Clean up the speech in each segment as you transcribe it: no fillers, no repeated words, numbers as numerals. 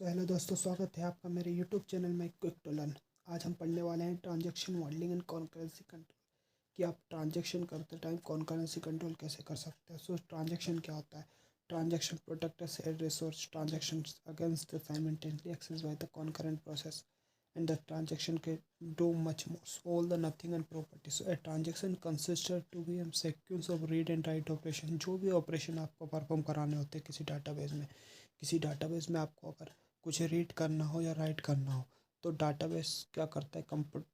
Hello दोस्तों, स्वागत है आपका मेरे यूट्यूब चैनल में क्विक टू लर्न। आज हम पढ़ने वाले हैं transaction modelling and concurrency control कि आप ट्रांजैक्शन करते टाइम कॉन्करेंसी कंट्रोल कैसे कर सकते हैं। ट्रांजैक्शन क्या होता है? Transaction protect a shared resource transactions against the simultaneously accessed by the concurrent process and the transaction can do much more. So all the nothing and property. So a transaction consists to be a sequence of read and write operation। जो भी operation आपको perform कराने होते हैं किसी database में आपको अगर कुछ रीड करना हो या राइट करना हो तो डाटाबेस क्या करता है,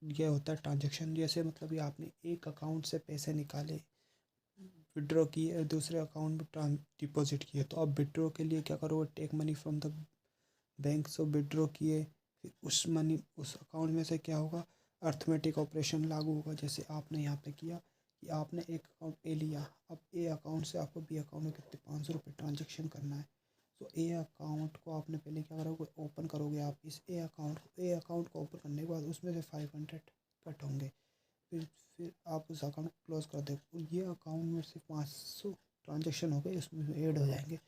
ये होता है ट्रांजैक्शन। जैसे मतलब ये आपने एक अकाउंट से पैसे निकाले, विड्रॉ किए और दूसरे अकाउंट में डिपॉजिट किए, तो आप विड्रॉ के लिए क्या करोगे, take money from the bank से विड्रॉ किए, फिर उस अकाउंट में से क्या होगा, अर्थमेटिक ऑपरेशन लागू होगा। जैसे आपने यहाँ पे किया कि आपने एक अकाउंट ए लिया, अब ए अकाउंट से आपको बी अकाउंट में कितने 500 रुपये ट्रांजेक्शन करना है। तो ए अकाउंट को आपने पहले क्या करोगे, ओपन करोगे। आप इस ए अकाउंट को ओपन करने के बाद उसमें से 500 कट होंगे। फिर आप उस अकाउंट को क्लोज कर दे। ये अकाउंट में से 500 ट्रांजेक्शन हो गए, इसमें ऐड हो जाएंगे।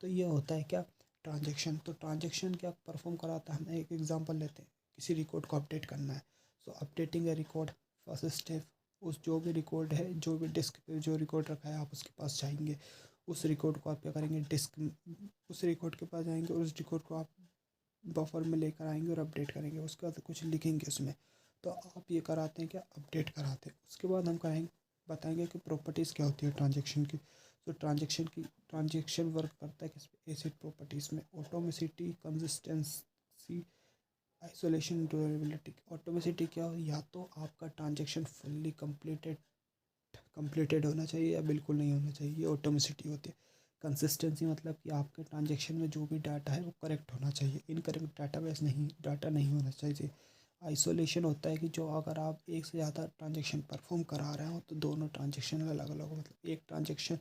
तो ये होता है क्या, ट्रांजेक्शन। तो ट्रांजेक्शन क्या परफॉर्म कराता है, हम एक एग्जांपल लेते हैं, किसी रिकॉर्ड को अपडेट करना है। सो अपडेटिंग ए रिकॉर्ड, फर्स्ट स्टेप, उस जो भी रिकॉर्ड है, जो भी डिस्क पे जो रिकॉर्ड रखा है, आप उसके पास जाएंगे। उस रिकॉर्ड को आप क्या करेंगे, उस रिकॉर्ड के पास जाएंगे और उस रिकॉर्ड को आप बफर में लेकर आएंगे और अपडेट करेंगे। उसके बाद कुछ लिखेंगे उसमें। तो आप ये कराते हैं क्या, अपडेट कराते हैं। उसके बाद हम करेंगे, बताएंगे कि प्रॉपर्टीज़ क्या होती है ट्रांजेक्शन की। तो ट्रांजेक्शन वर्क करता है किस पे, एसिड प्रॉपर्टीज़ में, atomicity, consistency, isolation, durability. Atomicity क्या हो, या तो आपका ट्रांजेक्शन फुल्ली कंप्लीटेड होना चाहिए या बिल्कुल नहीं होना चाहिए, ये ऑटोमेसिटी होती है। कंसिस्टेंसी मतलब कि आपके ट्रांजेक्शन में जो भी डाटा है वो करेक्ट होना चाहिए, इनकरेक्ट डाटा नहीं होना चाहिए। आइसोलेशन होता है कि जो अगर आप एक से ज़्यादा ट्रांजेक्शन परफॉर्म करा रहे हो तो दोनों ट्रांजेक्शन अलग अलग हो, मतलब एक ट्रांजेक्शन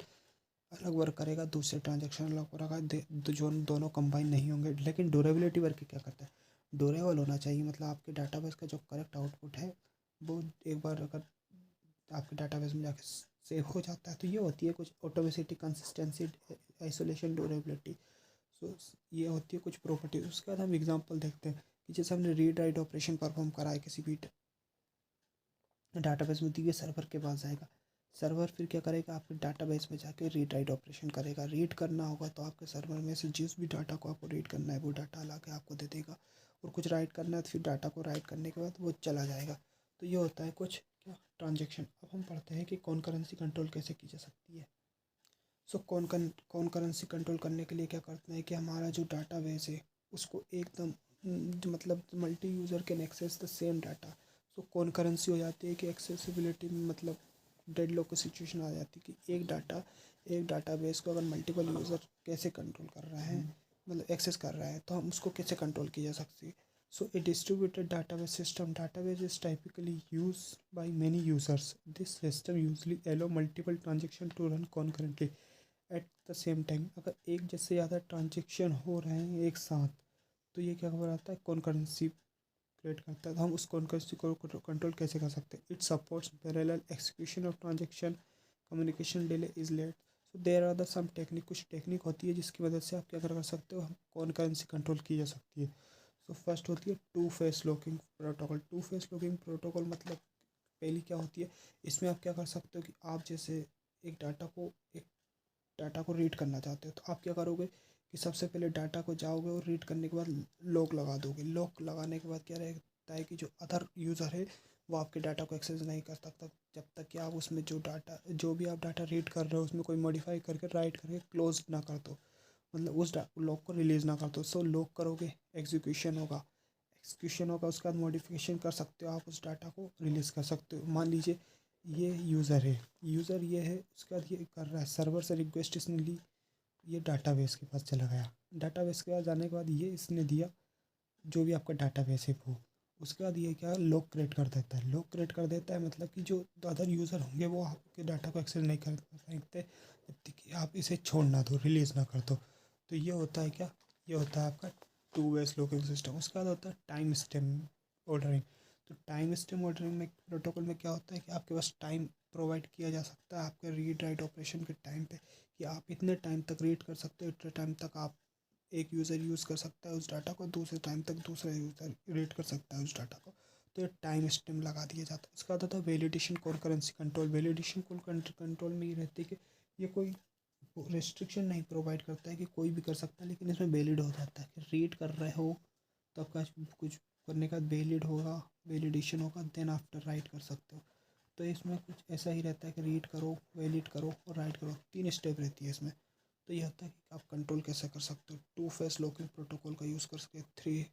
अलग वर्क करेगा, दूसरे ट्रांजेक्शन अलग वर्क करेगा, जो दोनों कंबाइन नहीं होंगे। लेकिन ड्यूरेबिलिटी वर्क क्या करता है, ड्यूरेबल होना चाहिए। मतलब आपके डाटाबेस का जो करेक्ट आउटपुट है वो एक बार अगर आपके डाटाबेस में जाके सेव हो जाता है, तो ये होती है कुछ ऑटोमेसिटी, कंसिस्टेंसी, आइसोलेशन, ड्यूरेबिलिटी। सो ये होती है कुछ प्रॉपर्टी। उसके बाद हम एग्जांपल देखते हैं कि जैसे हमने रीड राइट ऑपरेशन परफॉर्म करा है, किसी भी डाटाबेस में दिए, सर्वर के पास जाएगा। सर्वर फिर क्या करेगा, आपके डाटाबेस में जाके रीड राइट ऑपरेशन करेगा। रीड करना होगा तो आपके सर्वर में से जिस भी डाटा को आपको रीड करना है वो डाटा ला के आपको दे देगा, और कुछ राइट करना है तो फिर डाटा को राइट करने के बाद वो चला जाएगा। तो ये होता है कुछ क्या, ट्रांजेक्शन। अब हम पढ़ते हैं कि कॉन्करेंसी कंट्रोल कैसे की जा सकती है। कॉन्करेंसी कंट्रोल करने के लिए क्या करते हैं कि हमारा जो डाटाबेस है उसको एकदम मतलब multi user can access the same data. So concurrency हो जाती है कि एक्सेसिबिलिटी में मतलब डेडलॉक की सिचुएशन आ जाती है कि एक डाटाबेस को अगर मल्टीपल यूज़र कैसे कंट्रोल कर रहा है, मतलब एक्सेस कर रहा है, तो हम उसको कैसे कंट्रोल की जा सकती है। So a distributed database system database is typically used by many users. This system usually allow multiple transactions to run concurrently at the same time। अगर एक जैसे ज़्यादा ट्रांजेक्शन हो रहे हैं एक साथ, तो ये क्या कराता है, कॉन्करेंसी क्रिएट करता है। तो हम उस कॉन्करेंसी को कंट्रोल कैसे कर सकते हैं, it supports parallel execution of transaction, communication delay is late. So there are the some technique, कुछ टेक्निक होती है जिसकी मदद से आप क्या कर सकते हो, हम कॉन्करेंसी कंट्रोल की जा सकती है। सो फर्स्ट होती है two phase locking protocol. Two phase locking protocol मतलब पहली क्या होती है, इसमें आप क्या कर सकते हो कि आप जैसे एक डाटा को रीड करना चाहते हो, तो आप क्या करोगे कि सबसे पहले डाटा को जाओगे और रीड करने के बाद लॉक लगा दोगे। लॉक लगाने के बाद क्या रहता है कि जो अदर यूज़र है वो आपके डाटा को एक्सेस नहीं कर सकता जब तक कि आप उसमें जो भी आप डाटा रीड कर रहे हो उसमें कोई मॉडिफाई करके राइट करके क्लोज ना कर दो, मतलब उस लॉक को रिलीज़ ना कर दो। सो लॉक करोगे, एग्जीक्यूशन होगा, उसके बाद मॉडिफिकेशन कर सकते हो, आप उस डाटा को रिलीज़ कर सकते हो। मान लीजिए ये यूज़र ये है, उसके बाद ये कर रहा है, सर्वर से रिक्वेस्ट इसने ली, ये डाटाबेस के पास चला गया। डाटाबेस के पास जाने के बाद ये इसने दिया जो भी आपका डाटाबेस है वो, उसके बाद ये क्या, लॉक क्रिएट कर देता है। लॉक क्रिएट कर देता है मतलब कि जो अदर यूज़र होंगे वो आपके डाटा को एक्सेस नहीं कर सकते जब तक कि आप इसे छोड़ ना दो, रिलीज़ ना कर दो। तो ये होता है क्या, ये होता है आपका टू वेस लॉकिंग सिस्टम। उसके बाद होता है टाइम स्टैम्प ऑर्डरिंग। तो टाइम स्टैम्प ऑर्डरिंग में प्रोटोकॉल में क्या होता है कि आपके पास टाइम प्रोवाइड किया जा सकता है आपके रीड राइट ऑपरेशन के टाइम पे, कि आप इतने टाइम तक रीड कर सकते हो, इतने टाइम तक आप एक यूज़र यूज़ कर सकता है उस डाटा को, दूसरे टाइम तक दूसरा यूज़र रीड कर सकता है उस डाटा को। तो ये टाइम स्टैम्प लगा दिया जाता है। उसका आता था validation concurrency control. Validation control में ये रहती है कि ये कोई रेस्ट्रिक्शन नहीं प्रोवाइड करता है कि कोई भी कर सकता है, लेकिन इसमें वैलिड हो जाता है कि रीड कर रहे हो तो आपका कुछ करने का वैलिड होगा, वैलिडेशन होगा, देन आफ्टर राइट कर सकते हो। तो इसमें कुछ ऐसा ही रहता है कि रीड करो, वैलिड करो और राइट करो, 3 स्टेप रहती है इसमें। तो ये होता है कि आप कंट्रोल कैसे कर सकते हो। 2 फेस लॉकिंग प्रोटोकॉल का यूज़ कर सकते, 3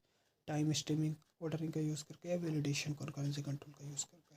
टाइम स्ट्रीमिंग ऑर्डरिंग का यूज़ करके, या वैलिडेशन कॉन्करेंसी कंट्रोल का यूज़ करके।